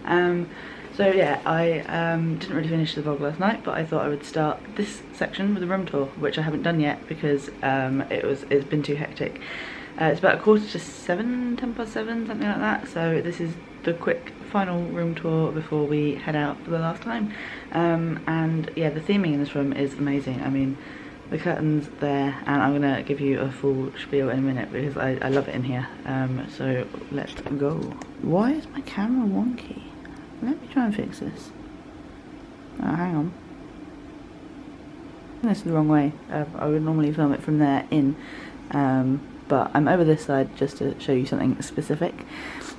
So yeah, I didn't really finish the vlog last night, but I thought I would start this section with a room tour, which I haven't done yet because it's been too hectic. It's about 7:15, 7:10, something like that. So this is the quick final room tour before we head out for the last time. And yeah, the theming in this room is amazing. I mean, the curtains there, and I'm gonna give you a full spiel in a minute because I love it in here. So let's go. Why is my camera wonky? Let me try and fix this. Oh, hang on. This is the wrong way. I would normally film it from there in, but I'm over this side just to show you something specific.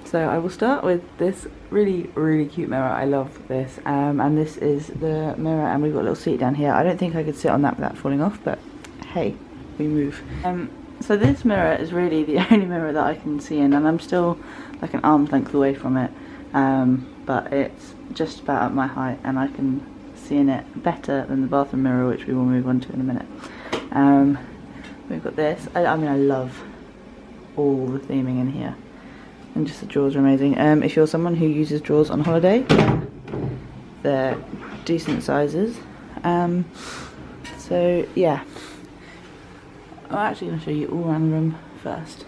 So I will start with this really cute mirror. I love this, and this is the mirror, and we've got a little seat down here. I don't think I could sit on that without falling off, but hey, we move. So this mirror is really the only mirror that I can see in, and I'm still like an arm's length away from it, but it's just about at my height, and I can see in it better than the bathroom mirror, which we will move on to in a minute. We've got this. I mean, I love all the theming in here. And just the drawers are amazing. If you're someone who uses drawers on holiday, they're decent sizes. So yeah, I'm actually going to show you all around the room first,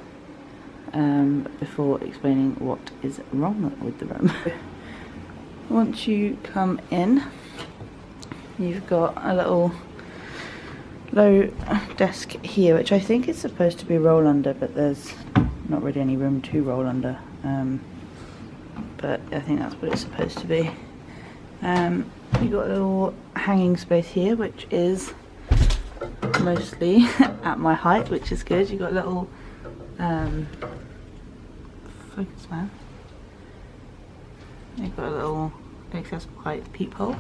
before explaining what is wrong with the room. Once you come in, you've got a little low desk here, which I think is supposed to be roll under, but there's not really any room to roll under, but I think that's what it's supposed to be. You've got a little hanging space here, which is mostly at my height, which is good. You've got a little focus man. You've got a little accessible height peephole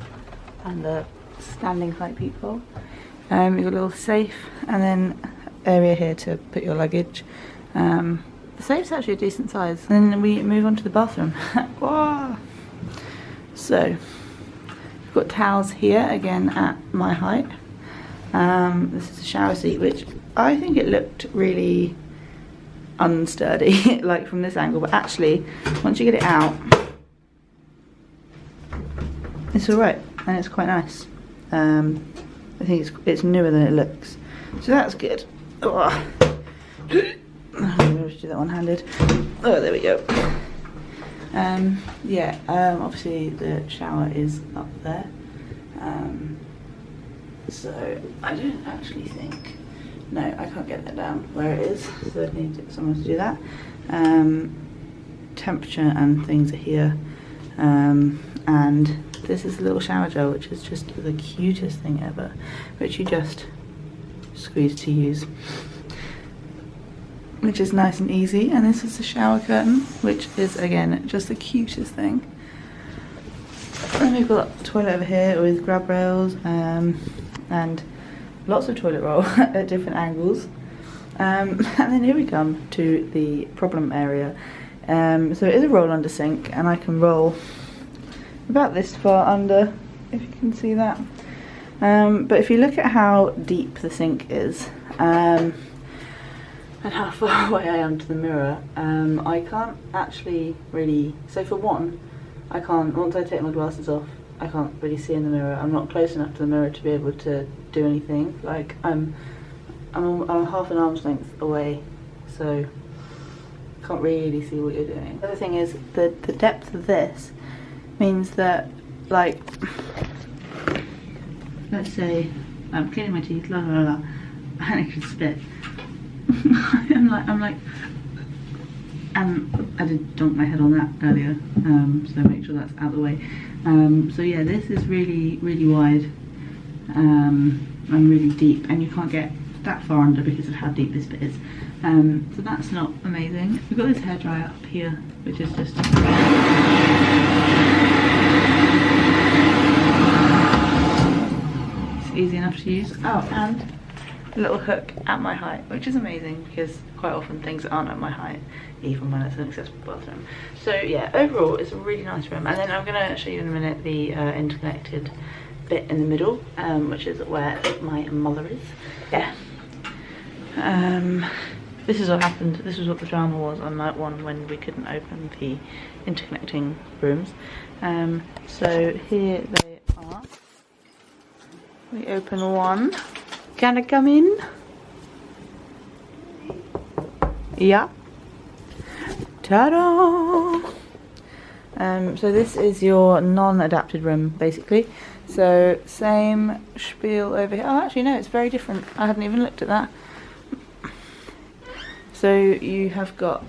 and a standing height peephole. You've got a little safe, and then area here to put your luggage. The safe's actually a decent size. And then we move on to the bathroom. Whoa. So, we've got towels here, again at my height. This is a shower seat, which I think it looked really unsturdy, like from this angle, but actually, once you get it out, it's alright, and it's quite nice. I think it's newer than it looks, so that's good. Oh. I'm going to do that one-handed. Oh, there we go. Yeah, obviously the shower is up there. So I don't actually think, no, I can't get that down where it is, so I need someone to do that. Temperature and things are here. And this is a little shower gel, which is just the cutest thing ever, which you just squeeze to use, which is nice and easy. And this is the shower curtain, which is again just the cutest thing. And we've got a toilet over here with grab rails, and lots of toilet roll at different angles. And then here we come to the problem area. So it is a roll under sink, and I can roll about this far under, if you can see that. But if you look at how deep the sink is, and how far away I am to the mirror, I can't actually really, so for one, I can't, once I take my glasses off, I can't really see in the mirror. I'm not close enough to the mirror to be able to do anything. Like, I'm half an arm's length away, so I can't really see what you're doing. The other thing is, the depth of this means that, like, let's say I'm cleaning my teeth, la la la, and I can spit. I'm like, and I did donk my head on that earlier, so make sure that's out of the way. So yeah, this is really wide, and really deep, and you can't get that far under because of how deep this bit is. So that's not amazing. We've got this hairdryer up here, which is just it's easy enough to use. Oh, and a little hook at my height, which is amazing because quite often things aren't at my height, even when it's an accessible bathroom. So yeah, overall it's a really nice room. And then I'm going to show you in a minute the interconnected bit in the middle, which is where my mother is. Yeah. This is what happened. This was what the drama was on night one when we couldn't open the interconnecting rooms. So here they are. We open one. Can I come in? Yeah. Ta-da! So this is your non-adapted room, basically. So same spiel over here. Oh, actually no, it's very different. I hadn't even looked at that. So you have got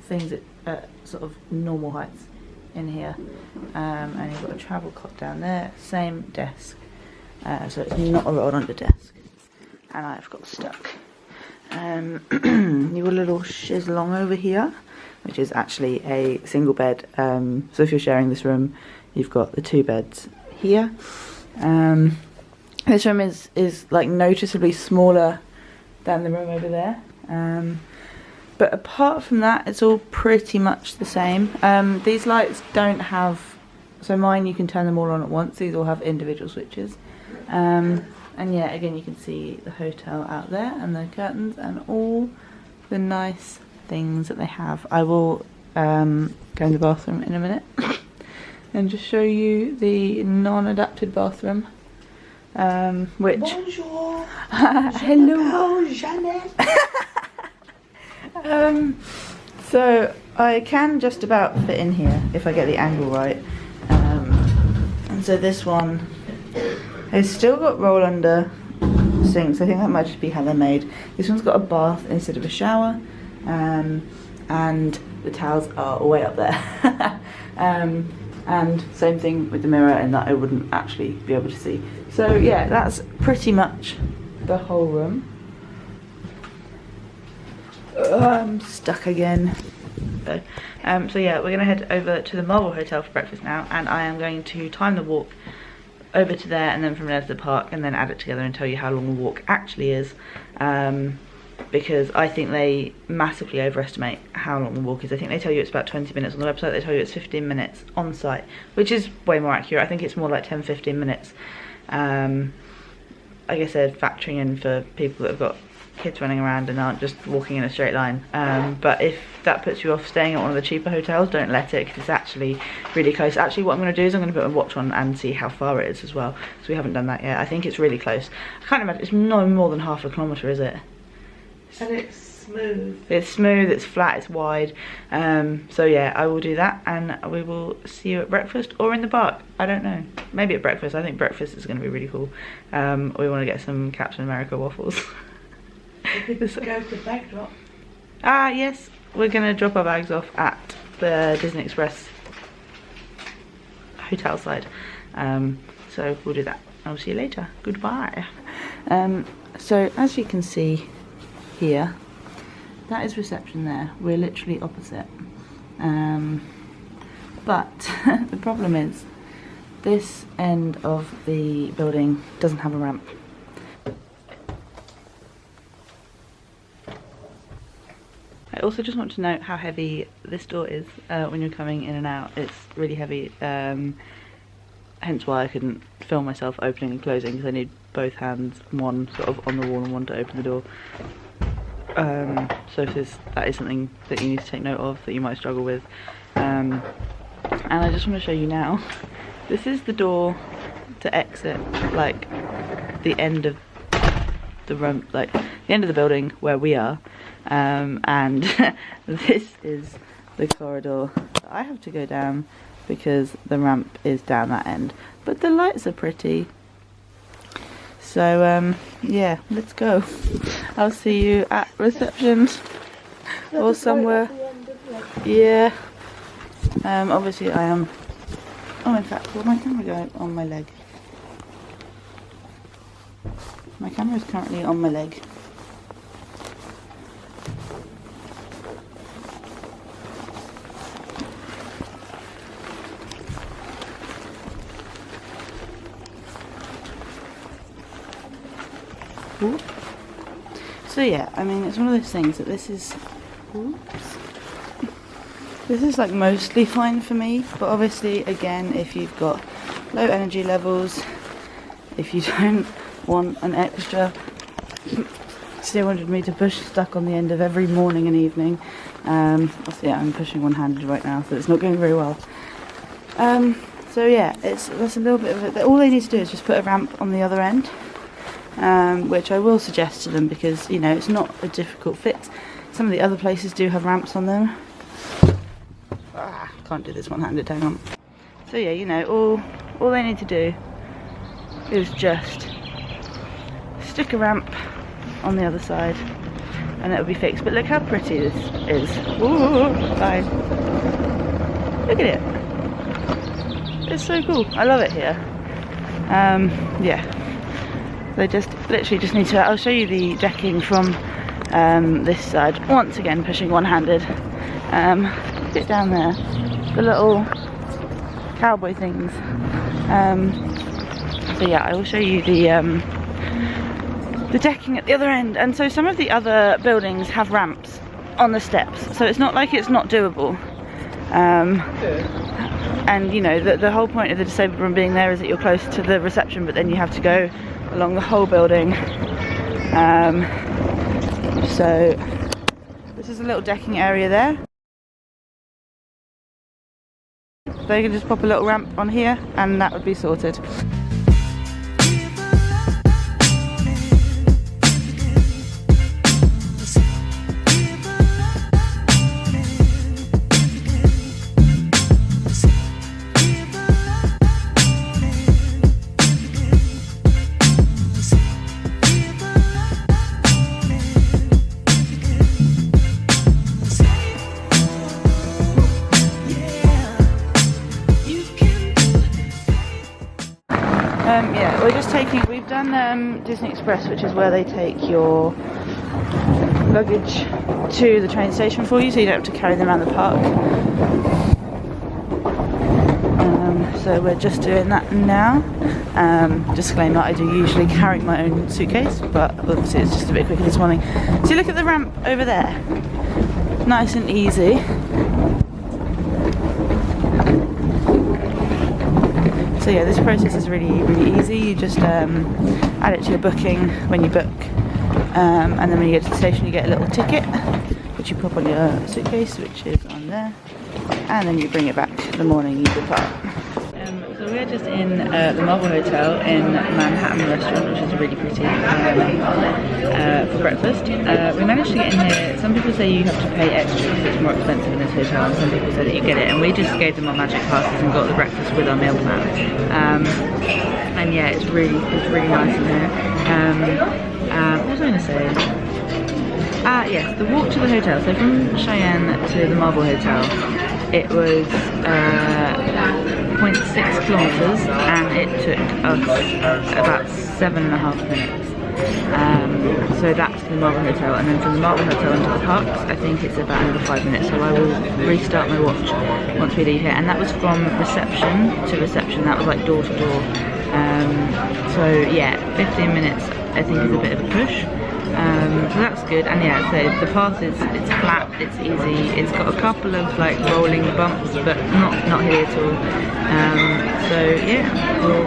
things at sort of normal heights in here, and you've got a travel cot down there. Same desk. So it's not a rolled under desk. And I've got stuck. You've got a little chaise-longue over here, which is actually a single bed. So if you're sharing this room, you've got the 2 beds here. This room is like noticeably smaller than the room over there. But apart from that, it's all pretty much the same. These lights don't have, so mine you can turn them all on at once. These all have individual switches. And yeah, again, you can see the hotel out there and the curtains and all the nice things that they have. I will go in the bathroom in a minute and just show you the non-adapted bathroom, which... Bonjour! Hello! Jeannette! So I can just about fit in here if I get the angle right. And so this one... It's still got roll under sinks. I think that might just be how they're made. This one's got a bath instead of a shower, and the towels are all way up there. And same thing with the mirror, in that I wouldn't actually be able to see. So yeah, that's pretty much the whole room. I'm stuck again. So yeah, we're gonna head over to the Marble Hotel for breakfast now, and I am going to time the walk over to there and then from there to the park, and then add it together and tell you how long the walk actually is, because I think they massively overestimate how long the walk is. I think they tell you it's about 20 minutes on the website. They tell you it's 15 minutes on site, which is way more accurate. I think it's more like 10-15 minutes. I guess they're factoring in for people that have got kids running around and aren't just walking in a straight line. But if that puts you off staying at one of the cheaper hotels, don't let it, because it's actually really close. Actually, what I'm going to do is I'm going to put my watch on and see how far it is as well, so we haven't done that yet. I think it's really close. I can't imagine, it's no more than half a kilometre, is it? And it's smooth. It's smooth, it's flat, it's wide. So yeah, I will do that, and we will see you at breakfast or in the park. I don't know, maybe at breakfast. I think breakfast is going to be really cool. We want to get some Captain America waffles. We could go to bag drop. Yes, we're going to drop our bags off at the Disney Express hotel side. So we'll do that. I'll see you later. Goodbye. So as you can see here, that is reception there. We're literally opposite. But the problem is this end of the building doesn't have a ramp. I also just want to note how heavy this door is when you're coming in and out. It's really heavy, hence why I couldn't film myself opening and closing, because I need both hands, one sort of on the wall and one to open the door. So if that is something that you need to take note of, that you might struggle with. And I just want to show you now, this is the door to exit, like the end of the room, like the end of the building where we are. And this is the corridor that I have to go down, because the ramp is down that end, but the lights are pretty. So yeah, let's go. I'll see you at reception or somewhere. Yeah. Obviously I am. Oh, in fact, where'd my camera go? On my leg. My camera is currently on my leg. Ooh. So yeah, I mean, it's one of those things that this is, oops, this is like mostly fine for me, but obviously again, if you've got low energy levels, if you don't want an extra, they wanted me to push stuck on the end of every morning and evening. So yeah, I'm pushing one-handed right now, so it's not going very well. So yeah, that's a little bit of it. All they need to do is just put a ramp on the other end, which I will suggest to them because, you know, it's not a difficult fix. Some of the other places do have ramps on them. Can't do this one-handed, hang on. So yeah, you know, all they need to do is just stick a ramp on the other side and it'll be fixed. But look how pretty this is. Ooh, bye. Look at it. It's so cool. I love it here. Yeah. They just literally just need to, I'll show you the decking from this side. Once again, pushing one-handed. Get down there. The little cowboy things. So yeah, I will show you the decking at the other end. And so some of the other buildings have ramps on the steps, so it's not like it's not doable. And you know, the whole point of the disabled room being there is that you're close to the reception, but then you have to go along the whole building. So this is a little decking area there. So you can just pop a little ramp on here and that would be sorted. Yeah, we're just we've done Disney Express, which is where they take your luggage to the train station for you, so you don't have to carry them around the park. So we're just doing that now. Disclaimer, I do usually carry my own suitcase, but obviously it's just a bit quicker this morning. So look at the ramp over there. Nice and easy. So yeah, this process is really easy. You just add it to your booking when you book, and then when you get to the station you get a little ticket which you pop on your suitcase, which is on there, and then you bring it back the morning you depart. So we're just in the Marble Hotel in Manhattan restaurant, which is really pretty, for breakfast. We managed to get in here. Some people say you have to pay extra because it's more expensive in this hotel, and some people say that you get it, and we just gave them our magic passes and got the breakfast with our meal plan. And yeah, it's really nice in here. What was I going to say? Yes, the walk to the hotel. So from Cheyenne to the Marble Hotel, it was 0.6 kilometres, and it took us about 7.5 minutes. So that's the Marble Hotel, and then from the Marble Hotel into the parks, I think it's about another 5 minutes. So I will restart my watch once we leave here, and that was from reception to reception. That was like door to door. So yeah, 15 minutes I think is a bit of a push. So that's good, and yeah, so the path it's flat, it's easy, it's got a couple of like rolling bumps, but not here at all. So yeah, we'll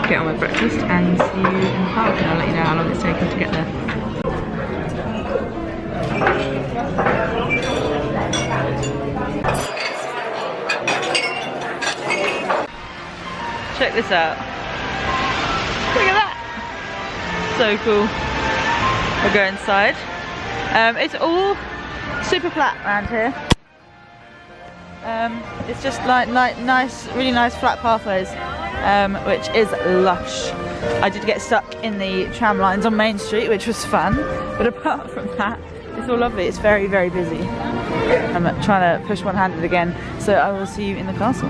get on with breakfast and see you in the park, and I'll let you know how long it's taken to get there. Check this out. Look at that! So cool. We'll go inside. It's all super flat around here. It's just like nice, really nice flat pathways, which is lush. I did get stuck in the tram lines on Main Street, which was fun, but apart from that, it's all lovely. It's very busy. I'm trying to push one-handed again, so I will see you in the castle.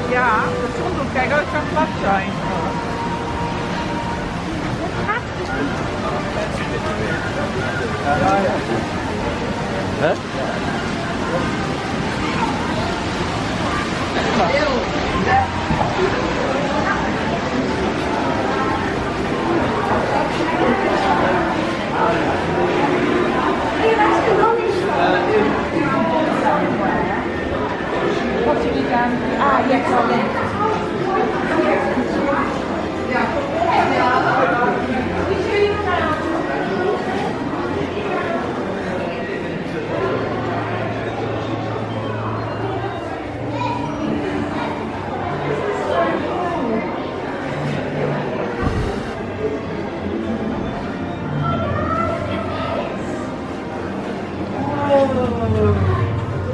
Ja, dat stond ook. Kijk, ook zo'n plat zijn.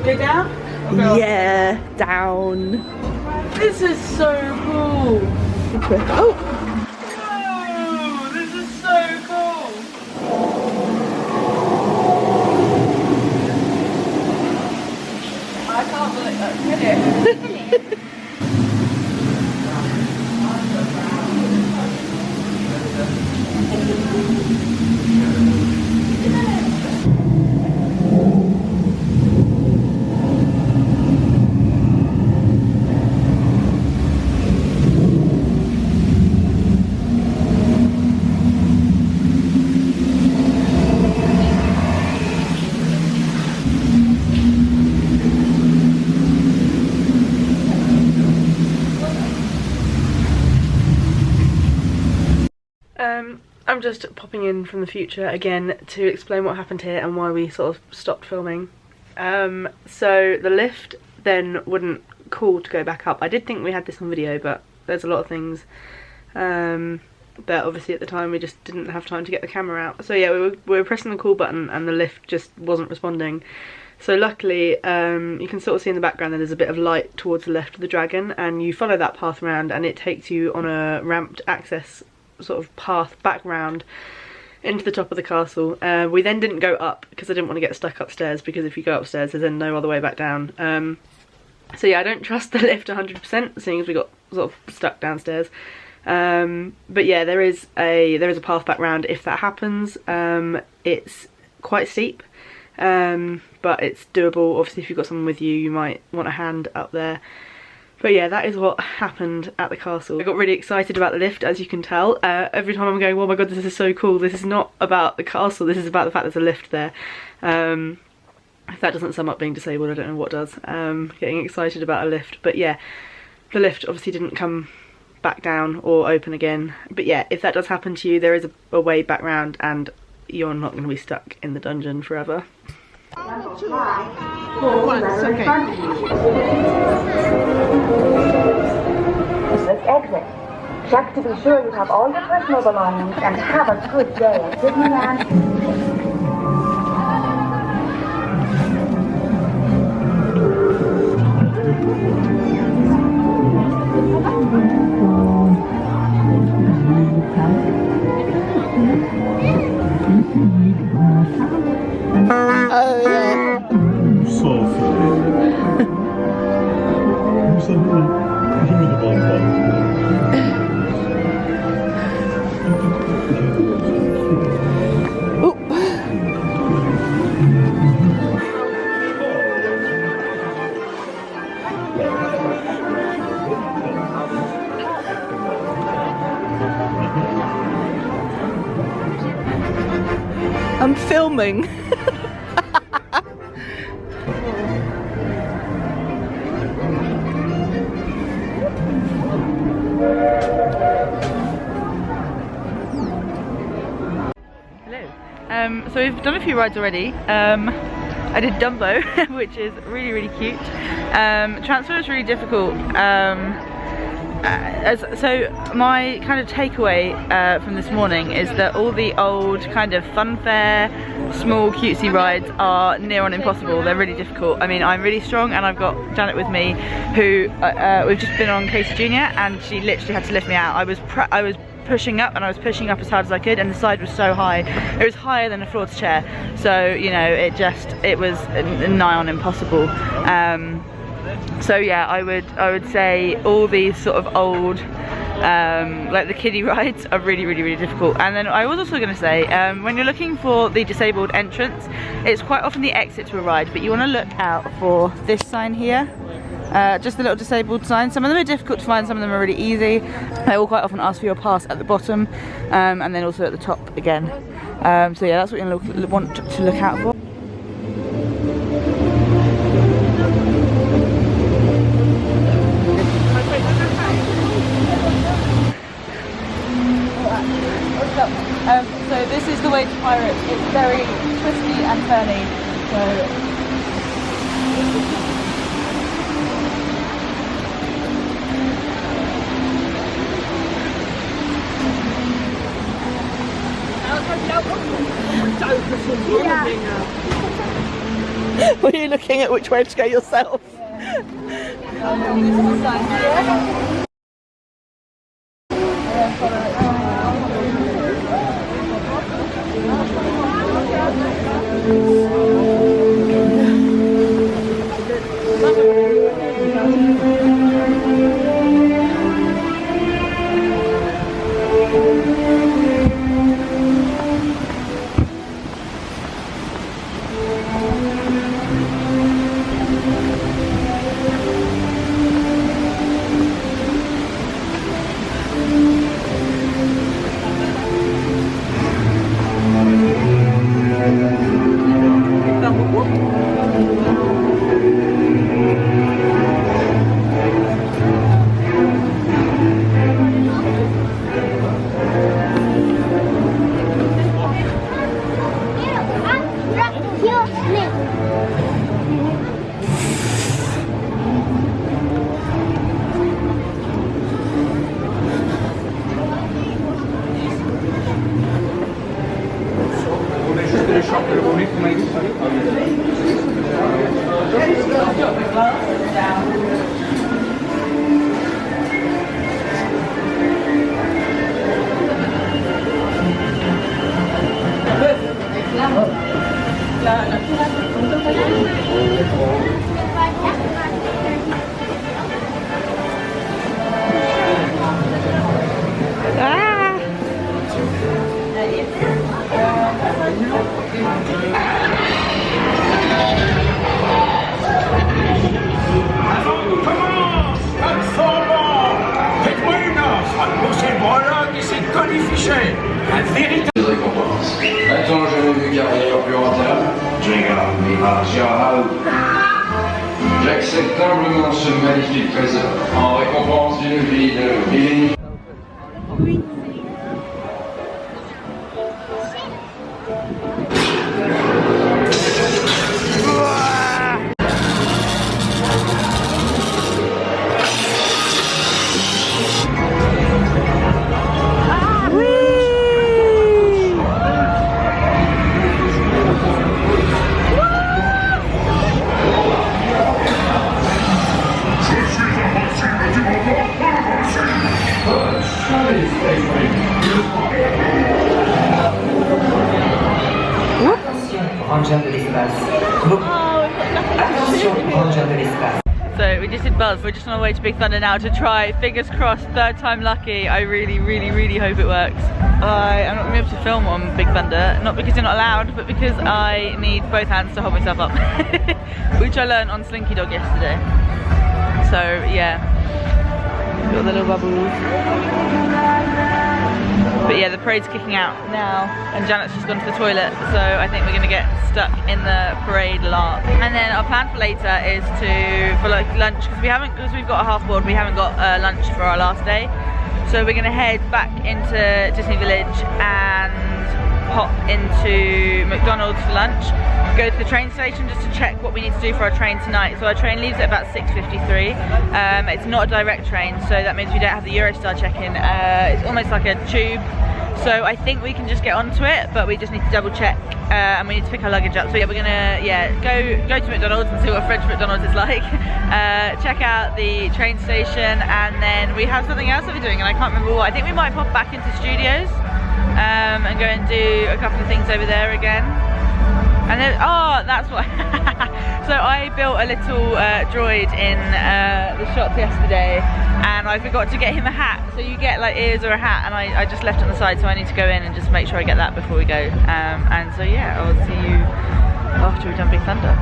Go down? Or go Yeah, down. up? This is so cool. Oh, Oh, this is so cool. I can't believe that. I'm just popping in from the future again to explain what happened here and why we sort of stopped filming. So the lift then wouldn't call to go back up. I did think we had this on video, but there's a lot of things that obviously at the time we just didn't have time to get the camera out. So yeah, we were pressing the call button and the lift just wasn't responding. So luckily you can sort of see in the background that there's a bit of light towards the left of the dragon, and you follow that path around and it takes you on a ramped access sort of path back round into the top of the castle. We then didn't go up because I didn't want to get stuck upstairs, because if you go upstairs there's then no other way back down. So yeah, I don't trust the lift 100%, seeing as we got sort of stuck downstairs. But yeah, there is a path back round if that happens. It's quite steep, but it's doable. Obviously if you've got someone with you, you might want a hand up there. But yeah, that is what happened at the castle. I got really excited about the lift, as you can tell. Every time I'm going, oh my god, this is so cool. This is not about the castle, this is about the fact there's a lift there. If that doesn't sum up being disabled, I don't know what does. Getting excited about a lift. But yeah, the lift obviously didn't come back down or open again. But yeah, if that does happen to you, there is a way back round and you're not going to be stuck in the dungeon forever. Okay. This exit. Check to be sure you have all your personal belongings and have a good day at Disneyland. I'm filming. Hello. So we've done a few rides already. I did Dumbo, which is really, really cute. Transfer is really difficult. So my kind of takeaway from this morning is that all the old kind of funfair, small cutesy rides are near on impossible. They're really difficult. I mean, I'm really strong and I've got Janet with me, who we've just been on Casey Jr. and she literally had to lift me out. I was pushing up and I was pushing up as hard as I could, and the side was so high. It was higher than a floor to chair. So, you know, it was nigh on impossible. So yeah, I would say all these sort of old like the kiddie rides are really, really, really difficult. And then I was also going to say, when you're looking for the disabled entrance, it's quite often the exit to a ride, but you want to look out for this sign here. Just the little disabled sign. Some of them are difficult to find, some of them are really easy. They will quite often ask for your pass at the bottom, and then also at the top again. So yeah, that's what you want to look out for. So this is the way to Pirates. It's very twisty and turny. So what are you looking at which way to go yourself. A-t-on jamais vu carrière plus rentable? Je regarde mes marges à haut. J'accepte humblement ce magnifique trésor en récompense d'une vie de millénaire. Oui. So we just did Buzz. We're just on our way to Big Thunder now to try. Fingers crossed, third time lucky. I really hope it works. I am not going to be able to film on Big Thunder, not because you're not allowed, but because I need both hands to hold myself up, which I learned on Slinky Dog yesterday. So yeah, got the little bubbles. But yeah, the parade's kicking out now, and Janet's just gone to the toilet, so I think we're gonna get stuck in the parade lot. And then our plan for later is for like lunch, because we've got a half board, we haven't got lunch for our last day. So we're gonna head back into Disney Village and pop into McDonald's for lunch. Go to the train station just to check what we need to do for our train tonight. So our train leaves at about 6:53. It's not a direct train, so that means we don't have the Eurostar check-in. It's almost like a tube. So I think we can just get onto it, but we just need to double check and we need to pick our luggage up. So yeah, we're gonna go to McDonald's and see what French McDonald's is like. Check out the train station, and then we have something else that we're doing, and I can't remember what. I think we might pop back into studios and go and do a couple of things over there again. And then, oh, that's what. So I built a little droid in the shops yesterday, and I forgot to get him a hat. So you get like ears or a hat, and I just left it on the side, so I need to go in and just make sure I get that before we go. And so yeah, I'll see you after we've done Big Thunder.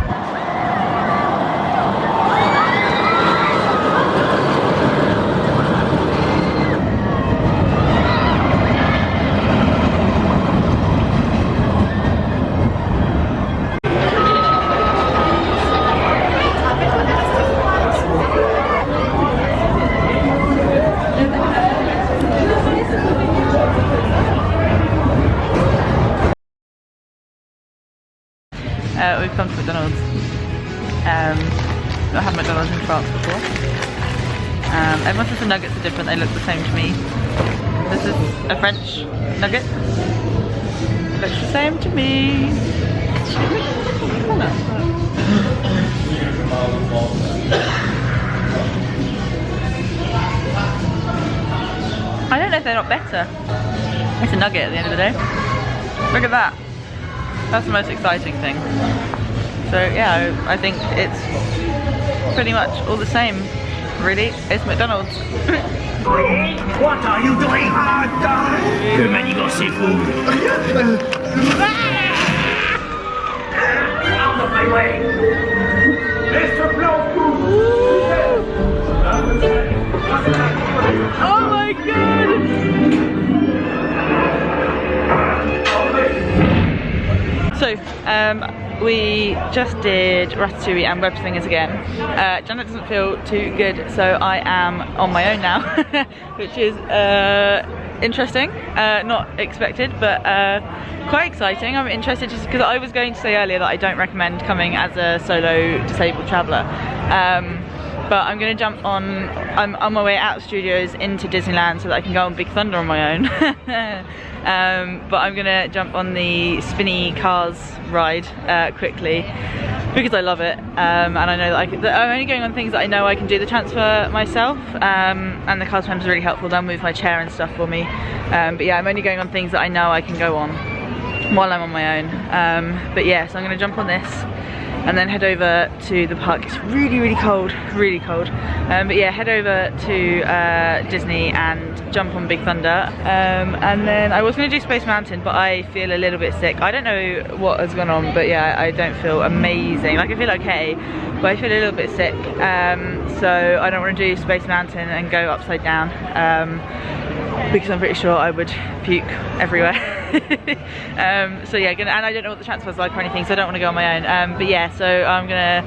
We've come to McDonald's. Not had McDonald's in France before. Everyone says the nuggets are different, they look the same to me. This is a French nugget. Looks the same to me. I don't know if they're not better. It's a nugget at the end of the day. Look at that. That's the most exciting thing. So yeah, I think it's pretty much all the same. Really, it's McDonald's. What are you doing? Le manigancez-vous. Out of my way. Mr. Blanc. Oh my god! So, we just did Ratatouille and Web Slingers again. Janet doesn't feel too good, so I am on my own now, which is interesting, not expected, but quite exciting. I'm interested just because I was going to say earlier that I don't recommend coming as a solo disabled traveller. But I'm going to jump on, I'm on my way out of studios into Disneyland so that I can go on Big Thunder on my own. But I'm going to jump on the spinny cars ride quickly because I love it. And I know that I'm only going on things that I know I can do the transfer myself. And the cars times are really helpful. They'll move my chair and stuff for me. But yeah, I'm only going on things that I know I can go on while I'm on my own. But yeah, so I'm going to jump on this and then head over to the park. It's really, really cold, really cold. But yeah, head over to Disney and jump on Big Thunder. And then I was going to do Space Mountain, but I feel a little bit sick. I don't know what has gone on, but yeah, I don't feel amazing. Like I feel okay, but I feel a little bit sick. So I don't want to do Space Mountain and go upside down. Because I'm pretty sure I would puke everywhere. So yeah, and I don't know what the transfer's like or anything, so I don't want to go on my own. But yeah, so I'm gonna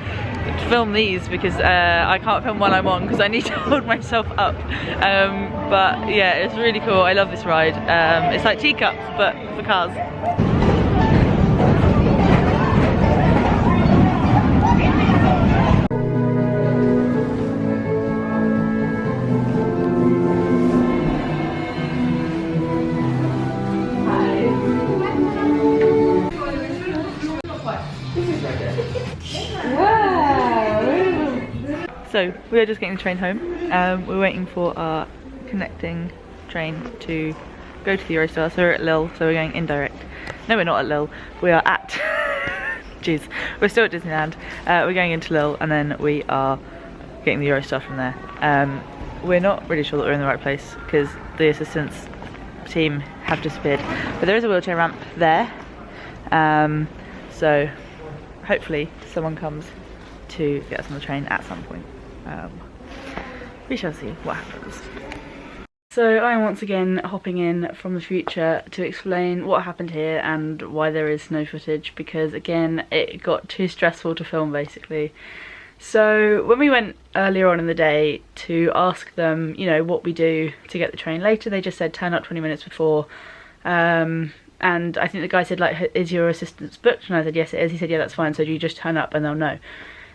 film these because I can't film while I'm on because I need to hold myself up. But yeah, it's really cool. I love this ride. It's like teacups, but for cars. So we are just getting the train home. We're waiting for our connecting train to go to the Eurostar. So we're at Lille, so we're going indirect. No, we're not at Lille. We are at, jeez, we're still at Disneyland. We're going into Lille and then we are getting the Eurostar from there. We're not really sure that we're in the right place because the assistance team have disappeared. But there is a wheelchair ramp there. So hopefully someone comes to get us on the train at some point. We shall see what happens. So I am once again hopping in from the future to explain what happened here and why there is no footage, because again it got too stressful to film basically. So when we went earlier on in the day to ask them, you know, what we do to get the train later, they just said turn up 20 minutes before. And I think the guy said, like, is your assistance booked? And I said yes it is. He said yeah, that's fine, so you just turn up and they'll know.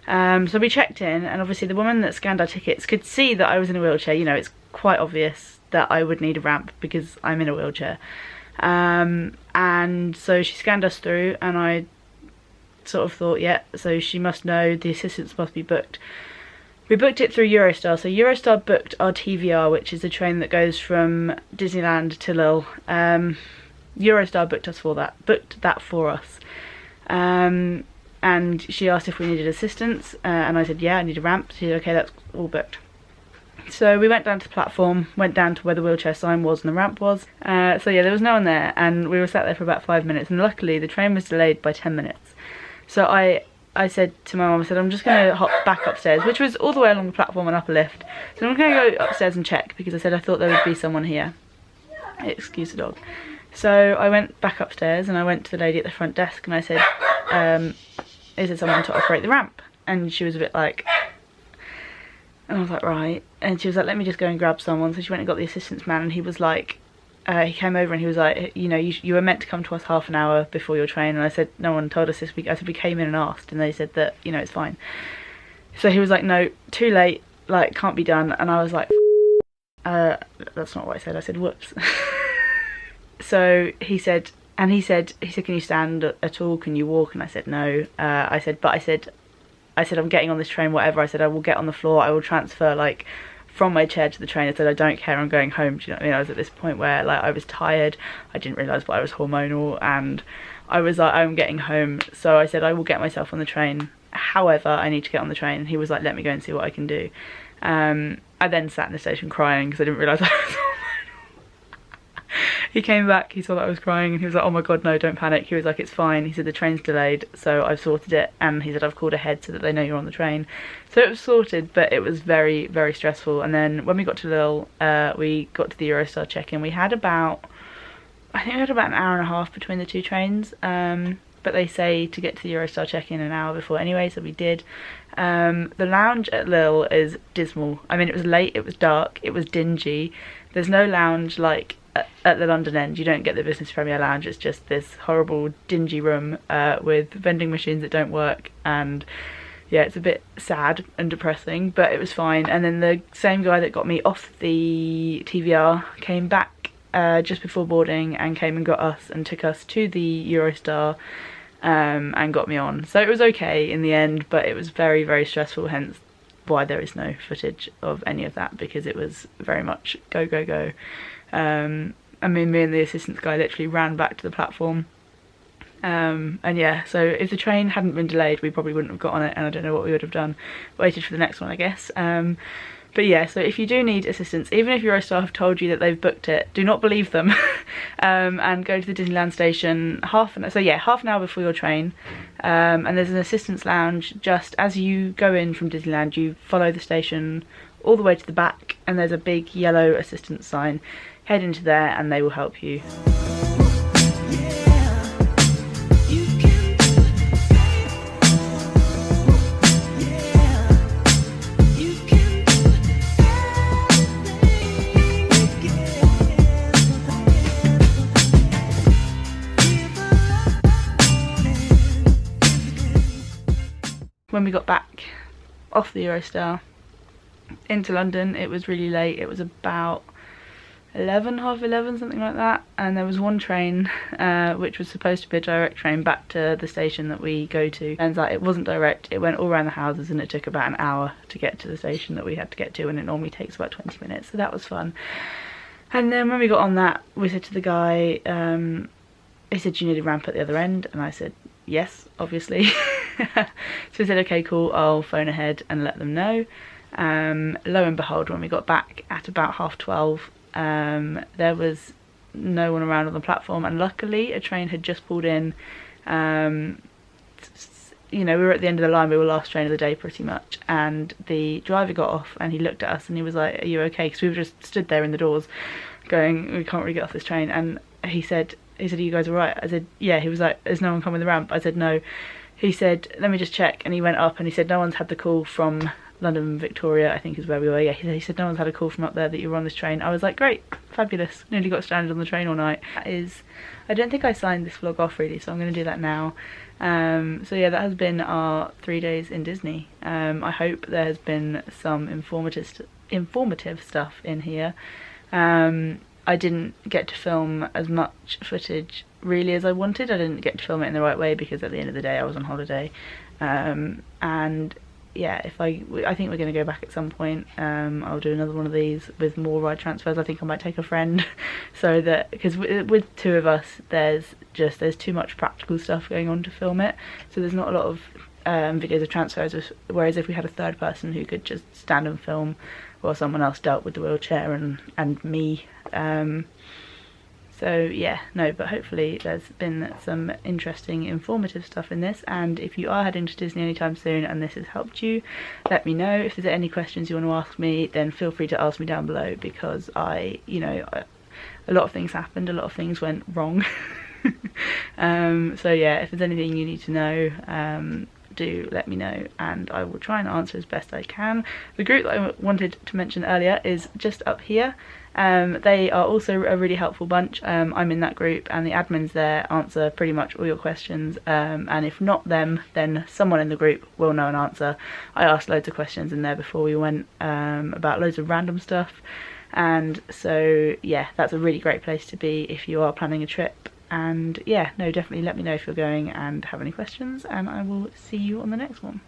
So we checked in, and obviously the woman that scanned our tickets could see that I was in a wheelchair. You know, it's quite obvious that I would need a ramp because I'm in a wheelchair. And so she scanned us through, and I sort of thought, yeah, so she must know the assistance must be booked. We booked it through Eurostar. So Eurostar booked our TVR, which is the train that goes from Disneyland to Lille. Eurostar booked that for us. And she asked if we needed assistance, and I said yeah, I need a ramp. She said okay, that's all booked. So we went down to the platform, went down to where the wheelchair sign was and the ramp was. So yeah, there was no one there, and we were sat there for about 5 minutes, and luckily the train was delayed by 10 minutes. So I said to my mum, I said I'm just going to hop back upstairs, which was all the way along the platform and up a lift. So I'm going to go upstairs and check, because I said I thought there would be someone here. Excuse the dog. So I went back upstairs and I went to the lady at the front desk and I said, is there someone to operate the ramp? And she was a bit like, and I was like, right. And she was like, let me just go and grab someone. So she went and got the assistance man, and he was like, he came over and he was like, you know, you were meant to come to us half an hour before your train. And I said, no one told us this week. I said, we came in and asked, and they said that, you know, it's fine. So he was like, no, too late, like, can't be done. And I was like, that's not what I said. I said, whoops. So he said, And he said, can you stand at all? Can you walk? And I said, no. I said, I'm getting on this train, whatever. I said, I will get on the floor. I will transfer, like, from my chair to the train. I said, I don't care, I'm going home. Do you know what I mean? I was at this point where, like, I was tired. I didn't realise I was hormonal, and I was like, I'm getting home. So I said, I will get myself on the train. However, I need to get on the train. And he was like, let me go and see what I can do. I then sat in the station crying because I didn't realise I was hormonal. He came back, he saw that I was crying, and he was like, oh my god, no, don't panic. He was like, it's fine. He said, the train's delayed, so I've sorted it. And he said, I've called ahead so that they know you're on the train. So it was sorted, but it was very, very stressful. And then when we got to Lille, we got to the Eurostar check-in. We had about, I think we had about an hour and a half between the two trains. But they say to get to the Eurostar check-in an hour before anyway, so we did. The lounge at Lille is dismal. I mean, it was late, it was dark, it was dingy. There's no lounge like at the London end. You don't get the Business Premier Lounge. It's just this horrible dingy room with vending machines that don't work, and yeah, it's a bit sad and depressing, but it was fine. And then the same guy that got me off the TVR came back just before boarding and came and got us and took us to the Eurostar and got me on. So it was okay in the end, but it was very, very stressful, hence why there is no footage of any of that, because it was very much go, go, go. I mean, me and the assistance guy literally ran back to the platform. And yeah, so if the train hadn't been delayed, we probably wouldn't have got on it, and I don't know what we would have done. Waited for the next one, I guess. But yeah, so if you do need assistance, even if Eurostar have told you that they've booked it, do not believe them. And go to the Disneyland station half an hour before your train. And there's an assistance lounge just as you go in from Disneyland. You follow the station all the way to the back, and there's a big yellow assistance sign. Head into there and they will help you. When we got back off the Eurostar into London, it was really late. It was about 11, half 11, something like that, and there was one train which was supposed to be a direct train back to the station that we go to. Turns out it wasn't direct. It went all around the houses, and it took about an hour to get to the station that we had to get to, and it normally takes about 20 minutes, so that was fun. And then when we got on that, we said to the guy, he said, do you need a ramp at the other end? And I said, yes, obviously. So he said, okay, cool, I'll phone ahead and let them know. Lo and behold, when we got back at about 12:30, there was no one around on the platform, and luckily a train had just pulled in. You know, we were at the end of the line, we were last train of the day pretty much, and the driver got off and he looked at us and he was like, are you okay? Because we were just stood there in the doors going, we can't really get off this train. And he said, are you guys alright? I said, yeah. He was like, there's no one coming the ramp? I said, no. He said, let me just check. And he went up and he said, no one's had the call from London Victoria, I think is where we were. Yeah, he said no one's had a call from up there that you were on this train. I was like, great, fabulous. Nearly got stranded on the train all night. That is, I don't think I signed this vlog off really, so I'm going to do that now. So yeah, that has been our 3 days in Disney. I hope there has been some informative stuff in here. I didn't get to film as much footage really as I wanted. I didn't get to film it in the right way because at the end of the day I was on holiday. And yeah, I think we're going to go back at some point. I'll do another one of these with more ride transfers. I think I might take a friend so that, because with two of us there's too much practical stuff going on to film it, so there's not a lot of videos of transfers, whereas if we had a third person who could just stand and film while someone else dealt with the wheelchair and me. So yeah, no, but hopefully there's been some interesting, informative stuff in this, and if you are heading to Disney anytime soon and this has helped you, let me know. If there's any questions you want to ask me, then feel free to ask me down below, because a lot of things happened, a lot of things went wrong. So yeah, if there's anything you need to know, do let me know and I will try and answer as best I can. The group that I wanted to mention earlier is just up here. They are also a really helpful bunch. I'm in that group and the admins there answer pretty much all your questions, and if not them, then someone in the group will know an answer. I asked loads of questions in there before we went, about loads of random stuff, and so yeah, that's a really great place to be if you are planning a trip. And yeah, no, definitely let me know if you're going and have any questions, and I will see you on the next one.